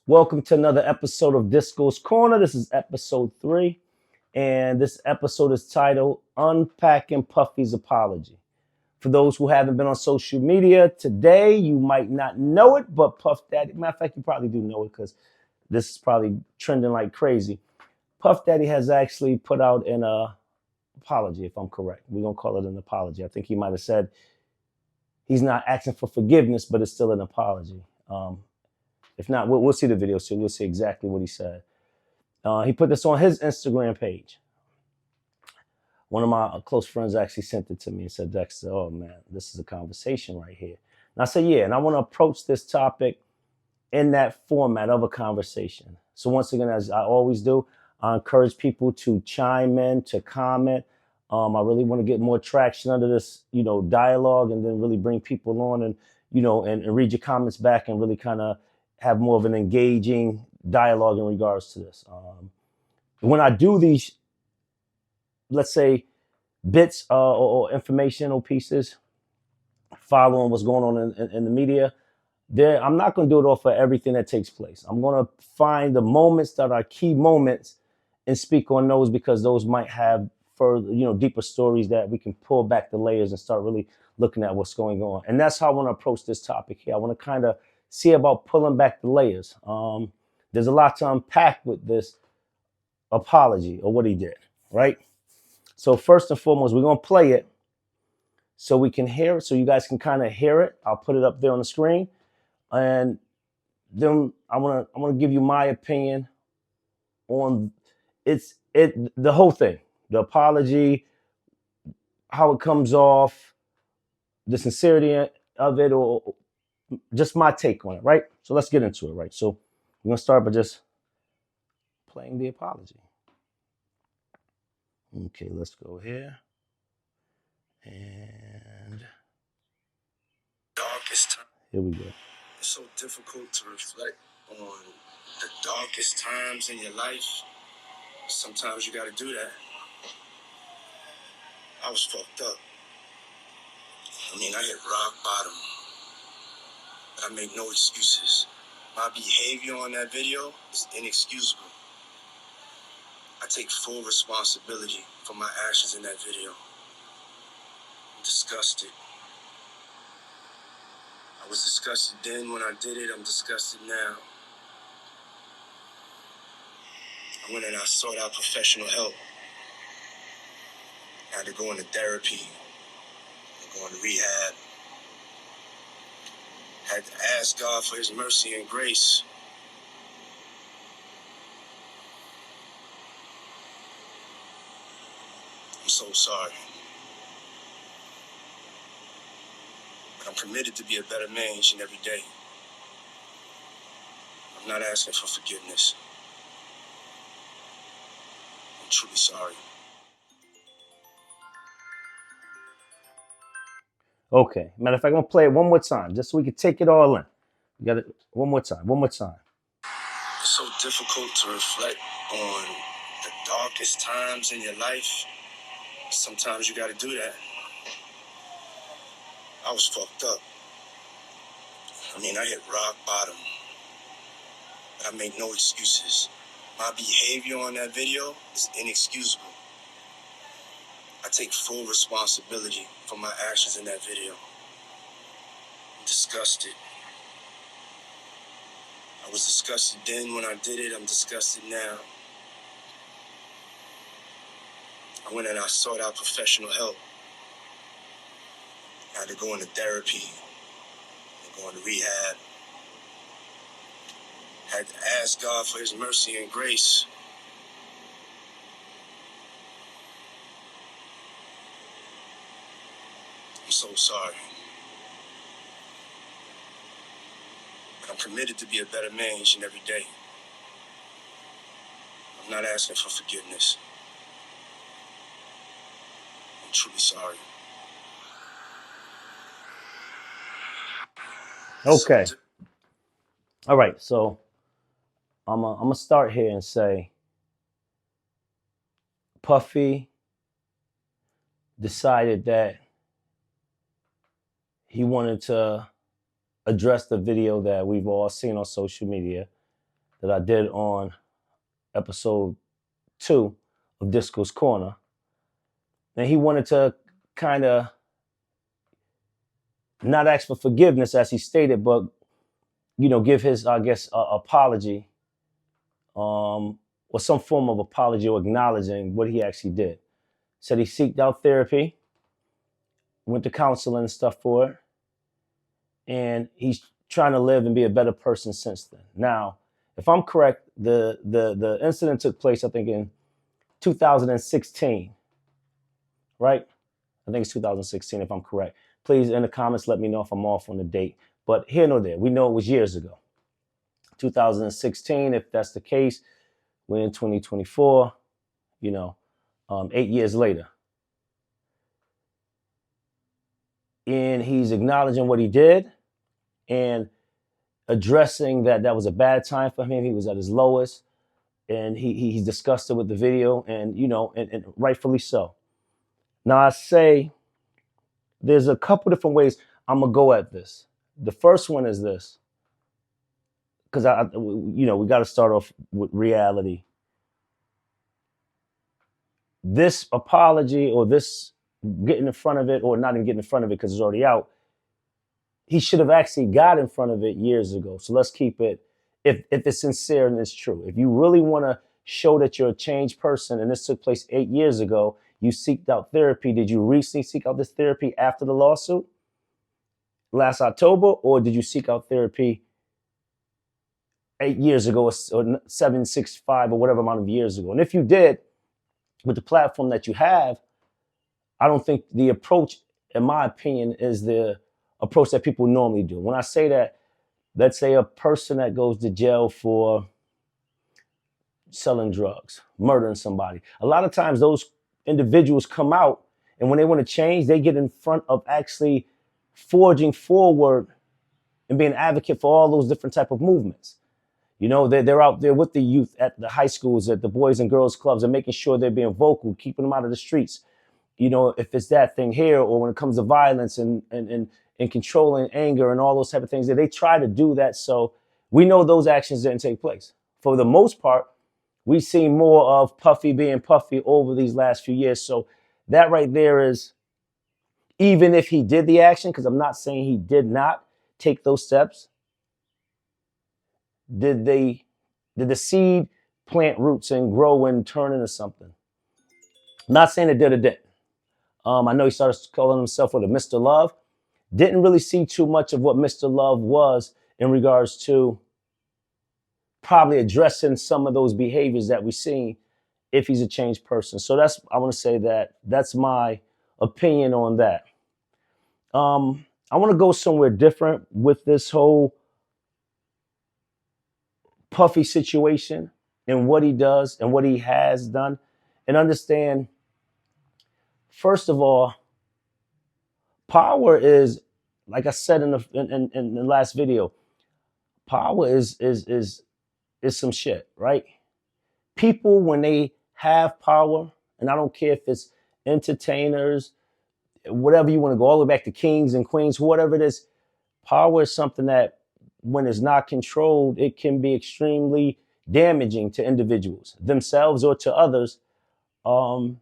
Welcome to another episode of Disco's Corner. This is episode 3, and this episode is titled Unpacking Puffy's Apology. For those who haven't been on social media, today you might not know it, but Puff Daddy, matter of fact, you probably do know it because this is probably trending like crazy. Puff Daddy has actually put out an apology, if I'm correct. We're going to call it an apology. I think he might have said he's not asking for forgiveness, but it's still an apology. If not, we'll see the video soon. We'll see exactly what he said. He put this on his Instagram page. One of my close friends actually sent it to me and said, Dexter, oh man, this is a conversation right here. And I said, yeah, and I want to approach this topic in that format of a conversation. So once again, as I always do, I encourage people to chime in, to comment. I really want to get more traction under this, dialogue, and then really bring people on and, and read your comments back and really kind of have more of an engaging dialogue in regards to this. When I do these, let's say, bits or informational pieces, following what's going on in the media, I'm not going to do it off of everything that takes place. I'm going to find the moments that are key moments and speak on those because those might have further, deeper stories that we can pull back the layers and start really looking at what's going on. And that's how I want to approach this topic here. I want to kind of see about pulling back the layers. There's a lot to unpack with this apology or what he did, right? So first and foremost, we're going to play it so we can hear it, so you guys can kind of hear it. I'll put it up there on the screen. And then I want to give you my opinion on the whole thing, the apology, how it comes off, the sincerity of it, or just my take on it, right? So let's get into it, right? So we're going to start by just playing the apology. Okay, let's go here. And darkest time. Here we go. It's so difficult to reflect on the darkest times in your life. Sometimes you got to do that. I was fucked up. I hit rock bottom. But I make no excuses. My behavior on that video is inexcusable. I take full responsibility for my actions in that video. I'm disgusted. I was disgusted then when I did it. I'm disgusted now. I went and I sought out professional help. I had to go into therapy, go into rehab. I had to ask God for his mercy and grace. I'm so sorry. But I'm committed to be a better man each and every day. I'm not asking for forgiveness. I'm truly sorry. Okay. Matter of fact, I'm going to play it one more time just so we can take it all in. You got it one more time. It's so difficult to reflect on the darkest times in your life. Sometimes you got to do that. I was fucked up. I hit rock bottom. But I make no excuses. My behavior on that video is inexcusable. I take full responsibility for my actions in that video. I'm disgusted. I was disgusted then when I did it. I'm disgusted now. I went and I sought out professional help. I had to go into therapy, go into rehab. I had to ask God for his mercy and grace. I'm so sorry. But I'm committed to be a better man each and every day. I'm not asking for forgiveness. I'm truly sorry. Okay. All right. So I'm gonna start here and say Puffy decided that he wanted to address the video that we've all seen on social media that I did on episode 2 of Disco's Corner. And he wanted to kind of not ask for forgiveness, as he stated, but give his, I guess, apology, or some form of apology or acknowledging what he actually did. Said he seeked out therapy, went to counseling and stuff for it, and he's trying to live and be a better person since then. Now, if I'm correct, the incident took place, I think, in 2016, right? I think it's 2016, if I'm correct. Please, in the comments, let me know if I'm off on the date. But here nor there, we know it was years ago. 2016, if that's the case, we're in 2024, 8 years later. And he's acknowledging what he did and addressing that was a bad time for him. He was at his lowest, and he's disgusted with the video, and and rightfully so. Now, I say there's a couple different ways I'm gonna go at this. The first one is this, because we got to start off with reality. This apology, or this getting in front of it, or not even getting in front of it because it's already out, he should have actually got in front of it years ago. So let's keep it, if it's sincere and it's true. If you really want to show that you're a changed person, and this took place 8 years ago, you seeked out therapy. Did you recently seek out this therapy after the lawsuit last October, or did you seek out therapy 8 years ago, or 765, or whatever amount of years ago? And if you did, with the platform that you have, I don't think the approach, in my opinion, is the approach that people normally do. When I say that, let's say a person that goes to jail for selling drugs, murdering somebody. A lot of times those individuals come out, and when they want to change, they get in front of actually forging forward and being an advocate for all those different type of movements. They're out there with the youth at the high schools, at the boys and girls clubs, and making sure they're being vocal, keeping them out of the streets. If it's that thing here, or when it comes to violence and controlling anger and all those type of things, that they try to do that. So we know those actions didn't take place. For the most part, we've seen more of Puffy being Puffy over these last few years. So that right there is, even if he did the action, because I'm not saying he did not take those steps, did the seed plant roots and grow and turn into something? I'm not saying it did or didn't. I know he started calling himself with a Mr. Love. Didn't really see too much of what Mr. Love was in regards to probably addressing some of those behaviors that we've seen, if he's a changed person. So I want to say that's my opinion on that. I want to go somewhere different with this whole Puffy situation and what he does and what he has done, and understand, first of all, power is, like I said in the last video, power is some shit, right? People, when they have power, and I don't care if it's entertainers, whatever you want to go, all the way back to kings and queens, whatever it is, power is something that, when it's not controlled, it can be extremely damaging to individuals, themselves or to others, or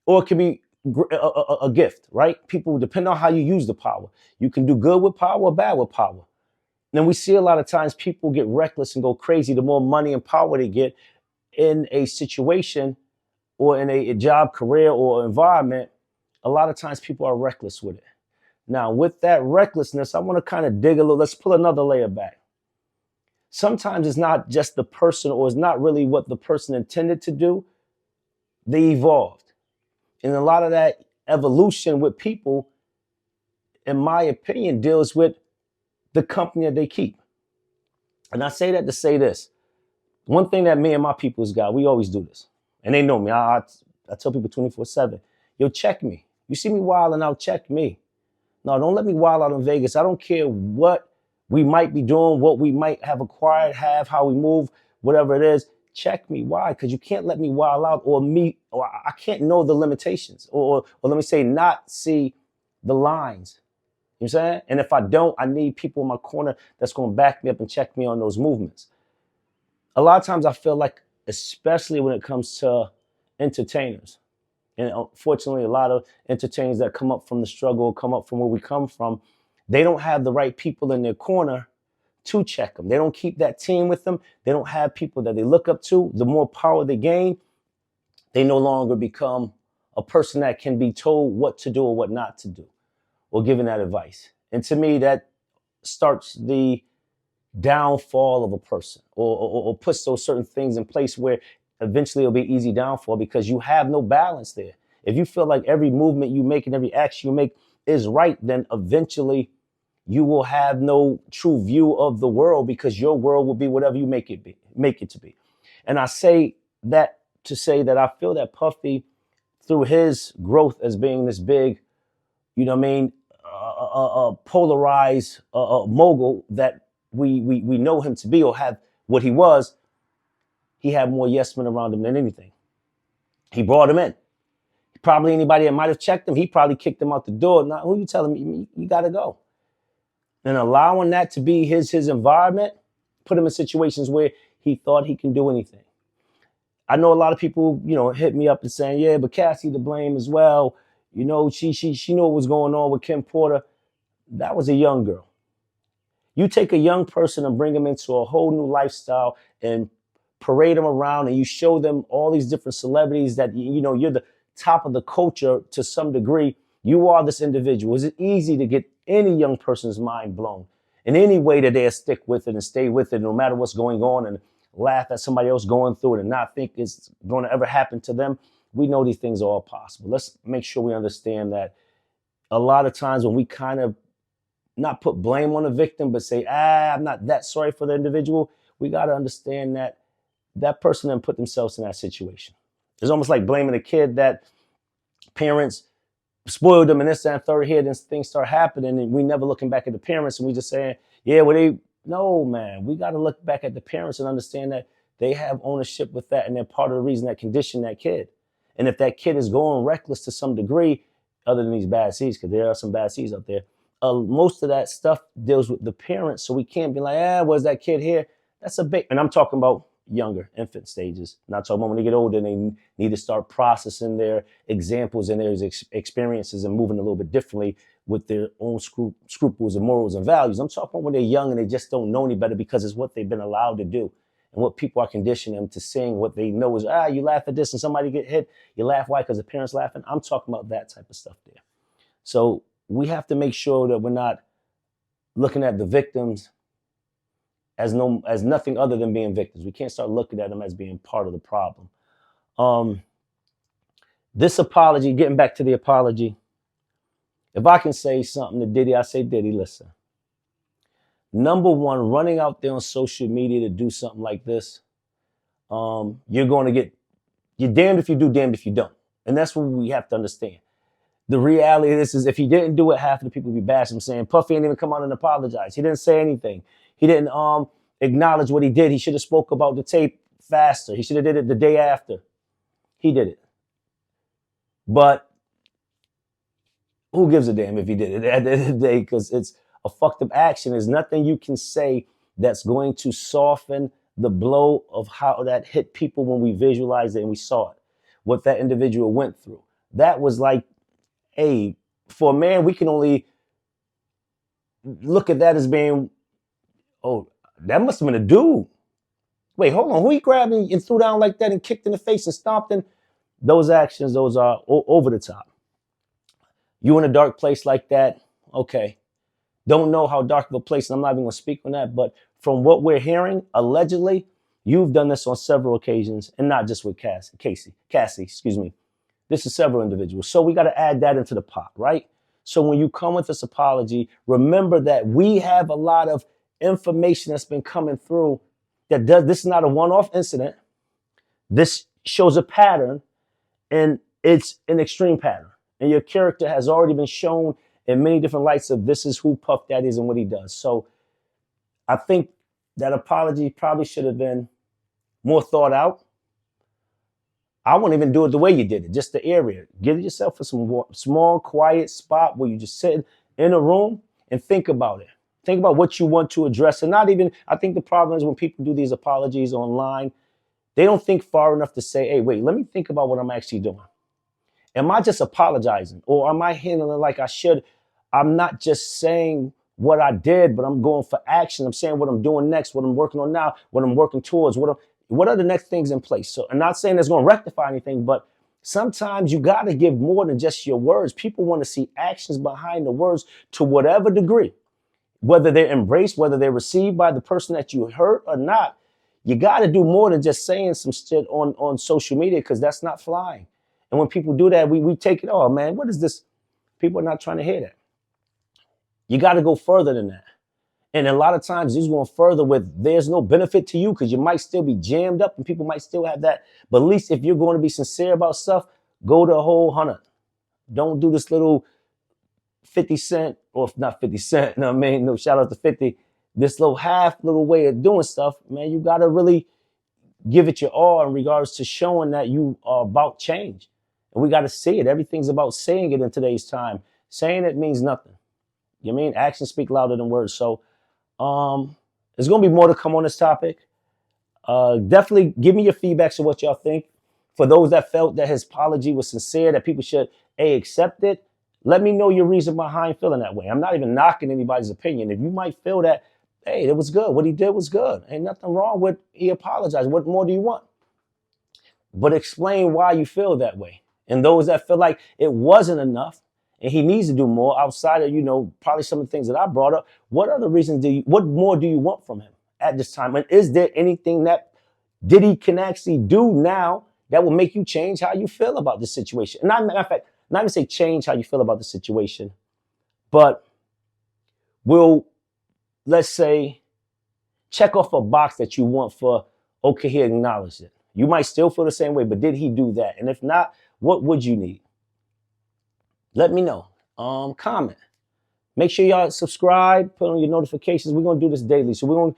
it can be a gift, right? People, depend on how you use the power. You can do good with power or bad with power. And we see a lot of times people get reckless and go crazy the more money and power they get in a situation or in a job, career, or environment. A lot of times people are reckless with it. Now, with that recklessness, I want to kind of dig a little. Let's pull another layer back. Sometimes it's not just the person, or it's not really what the person intended to do. They evolved. And a lot of that evolution with people, in my opinion, deals with the company that they keep. And I say that to say this. One thing that me and my people's got, we always do this. And they know me. I tell people 24/7, yo, check me. You see me wilding out, check me. No, don't let me wild out in Vegas. I don't care what we might be doing, what we might have acquired, how we move, whatever it is. Check me. Why? Because you can't let me wild out, or I can't know the limitations, or let me say, not see the lines. You know what I'm saying? And if I don't, I need people in my corner that's going to back me up and check me on those movements. a lot of times I feel like, especially when it comes to entertainers, and unfortunately, a lot of entertainers that come up from the struggle, come up from where we come from, they don't have the right people in their corner to check them. They don't keep that team with them. They don't have people that they look up to. The more power they gain, they no longer become a person that can be told what to do or what not to do, or given that advice. And to me, that starts the downfall of a person, or puts those certain things in place where eventually it'll be easy downfall because you have no balance there. If you feel like every movement you make and every action you make is right, then eventually you will have no true view of the world, because your world will be whatever you make it to be. And I say that to say that I feel that Puffy, through his growth as being this big, you know what I mean, polarized mogul that we know him to be, or have what he was, he had more yes men around him than anything. He brought him in. Probably anybody that might have checked him, he probably kicked him out the door. Now, who you telling me you got to go? And allowing that to be his environment put him in situations where he thought he can do anything. I know a lot of people, hit me up and saying, yeah, but Cassie to blame as well. She knew what was going on with Kim Porter. That was a young girl. You take a young person and bring them into a whole new lifestyle and parade them around, and you show them all these different celebrities that, you're the top of the culture to some degree. You are this individual. Is it easy to get any young person's mind blown in any way that they'll stick with it and stay with it no matter what's going on, and laugh at somebody else going through it and not think it's going to ever happen to them? We know these things are all possible. Let's make sure we understand that a lot of times when we kind of not put blame on the victim, but say, I'm not that sorry for the individual, we got to understand that that person didn't put themselves in that situation. It's almost like blaming a kid that parents spoiled them and this, that, and third here, then things start happening, and we never looking back at the parents, and we just saying, yeah, no, man, we got to look back at the parents and understand that they have ownership with that, and they're part of the reason that conditioned that kid. And if that kid is going reckless to some degree, other than these bad seeds, because there are some bad seeds out there, most of that stuff deals with the parents. So we can't be like, was that kid here? That's a big, and I'm talking about younger infant stages. Not talking about when they get older and they need to start processing their examples and their experiences and moving a little bit differently with their own scruples and morals and values. I'm talking about when they're young and they just don't know any better because it's what they've been allowed to do. And what people are conditioning them to saying, what they know is, you laugh at this and somebody get hit, you laugh. Why? Because the parents laughing. I'm talking about that type of stuff there. So we have to make sure that we're not looking at the victims as nothing other than being victims. We can't start looking at them as being part of the problem. This apology, getting back to the apology, if I can say something to Diddy, I say, Diddy, listen. Number one, running out there on social media to do something like this, you're damned if you do, damned if you don't. And that's what we have to understand. The reality of this is, if he didn't do it, half of the people would be bashing him, saying Puffy didn't even come out and apologize. He didn't say anything. He didn't acknowledge what he did. He should have spoke about the tape faster. He should have did it the day after. He did it. But who gives a damn if he did it at the end of the day? Because it's a fucked up action. There's nothing you can say that's going to soften the blow of how that hit people when we visualized it and we saw it, what that individual went through. That was like, for a man, we can only look at that as being, that must have been a dude. Wait, hold on. Who he grabbed and threw down like that and kicked in the face and stomped in? Those actions, those are over the top. You in a dark place like that, okay. Don't know how dark of a place, and I'm not even going to speak on that, but from what we're hearing, allegedly, you've done this on several occasions, and not just with Cassie, excuse me. This is several individuals. So we got to add that into the pot, right? So when you come with this apology, remember that we have a lot of information that's been coming through this is not a one-off incident. This shows a pattern, and it's an extreme pattern. And your character has already been shown in many different lights of this is who Puff Daddy is and what he does. So I think that apology probably should have been more thought out. I won't even do it the way you did it, just the area. Give yourself a small, quiet spot where you just sit in a room and think about it. Think about what you want to address. And not even, I think the problem is when people do these apologies online, they don't think far enough to say, hey, wait, let me think about what I'm actually doing. Am I just apologizing or am I handling it like I should? I'm not just saying what I did, but I'm going for action. I'm saying what I'm doing next, what I'm working on now, what I'm working towards, what are the next things in place. So I'm not saying it's going to rectify anything, but sometimes you got to give more than just your words. People want to see actions behind the words to whatever degree, whether they're embraced, whether they're received by the person that you hurt or not. You got to do more than just saying some shit on social media because that's not flying. And when people do that, we take it, oh man, what is this? People are not trying to hear that. You got to go further than that. And a lot of times he's going further with there's no benefit to you because you might still be jammed up and people might still have that. But at least if you're going to be sincere about stuff, go the whole 100. Don't do this little 50 cent, or not 50 cent, you know what I mean? No, shout out to 50. This little way of doing stuff, man, you got to really give it your all in regards to showing that you are about change. And we got to see it. Everything's about saying it in today's time. Saying it means nothing. You know what I mean? Actions speak louder than words. So there's going to be more to come on this topic. Definitely give me your feedbacks of what y'all think. For those that felt that his apology was sincere, that people should accept it, let me know your reason behind feeling that way. I'm not even knocking anybody's opinion. If you might feel that, hey, it was good. What he did was good. Ain't nothing wrong with he apologized. What more do you want? But explain why you feel that way. And those that feel like it wasn't enough and he needs to do more outside of, probably some of the things that I brought up, what other reasons what more do you want from him at this time? And is there anything that Diddy can actually do now that will make you change how you feel about the situation? And matter of fact, not even say change how you feel about the situation, but will, let's say, check off a box that you want for, okay, he acknowledged it. You might still feel the same way, but did he do that? And if not, what would you need? Let me know. Comment. Make sure y'all subscribe, put on your notifications. We're gonna do this daily. So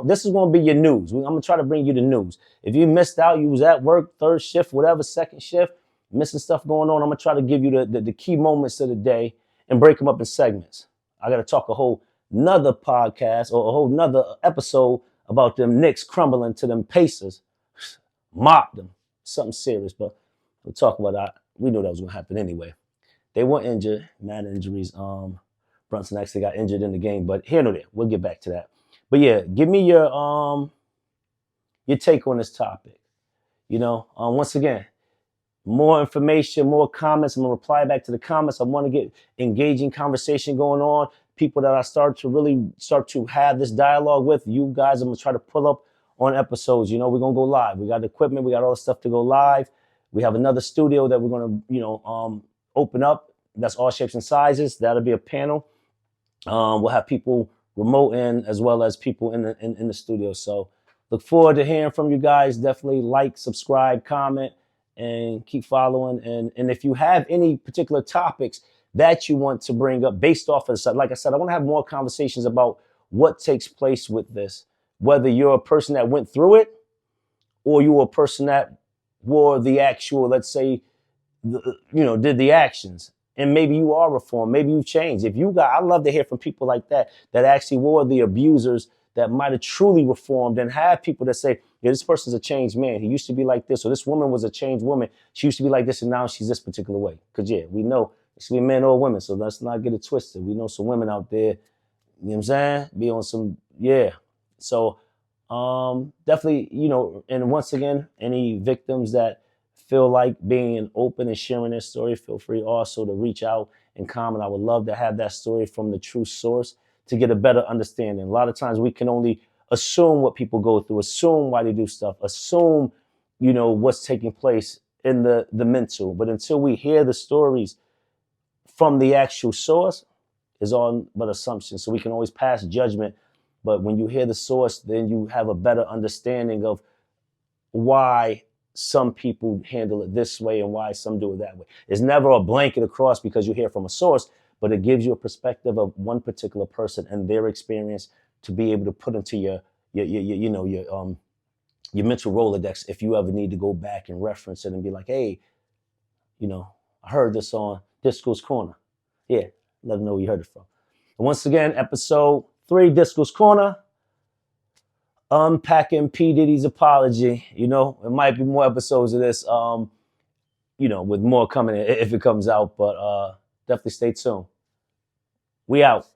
this is gonna be your news. I'm gonna try to bring you the news. If you missed out, you was at work, third shift, whatever, second shift, missing stuff going on, I'm gonna try to give you the key moments of the day and break them up in segments. I gotta talk a whole nother podcast or a whole nother episode about them Knicks crumbling to them Pacers. Mop them. Something serious, but we'll talk about that. We knew that was gonna happen anyway. They weren't injured, mad injuries. Brunson actually got injured in the game, but here nor there. We'll get back to that. But yeah, give me your take on this topic. Once again, more information, more comments. I'm gonna reply back to the comments. I want to get engaging conversation going on. People that I start to have this dialogue with. You guys, I'm gonna try to pull up on episodes. We're gonna go live. We got equipment, we got all the stuff to go live. We have another studio that we're gonna, open up. That's all shapes and sizes. That'll be a panel. We'll have people remote in as well as people in the studio. So look forward to hearing from you guys. Definitely like, subscribe, comment, and keep following. And if you have any particular topics that you want to bring up based off of this, like I said, I want to have more conversations about what takes place with this. Whether you're a person that went through it or you're a person that wore the actual, let's say, did the actions. And maybe you are reformed. Maybe you've changed. I love to hear from people like that actually were the abusers that might have truly reformed and have people that say, yeah, this person's a changed man. He used to be like this, or this woman was a changed woman. She used to be like this, and now she's this particular way. Because, yeah, we know it should be men or women, so let's not get it twisted. We know some women out there, you know what I'm saying? Be on some, yeah. So definitely, and once again, any victims that feel like being open and sharing their story, feel free also to reach out and comment. I would love to have that story from the true source to get a better understanding. A lot of times we can only assume what people go through, assume why they do stuff, assume, what's taking place in the mental. But until we hear the stories from the actual source, is all but assumption. So we can always pass judgment. But when you hear the source, then you have a better understanding of why some people handle it this way and why some do it that way. It's never a blanket across because you hear from a source, but it gives you a perspective of one particular person and their experience to be able to put into your mental Rolodex if you ever need to go back and reference it and be like, hey, I heard this on Disco's Corner. Yeah, let them know where you heard it from. And once again, episode 3, Disco's Corner. Unpacking P. Diddy's apology. You know, it might be more episodes of this, you know, with more coming if it comes out, but definitely stay tuned. We out.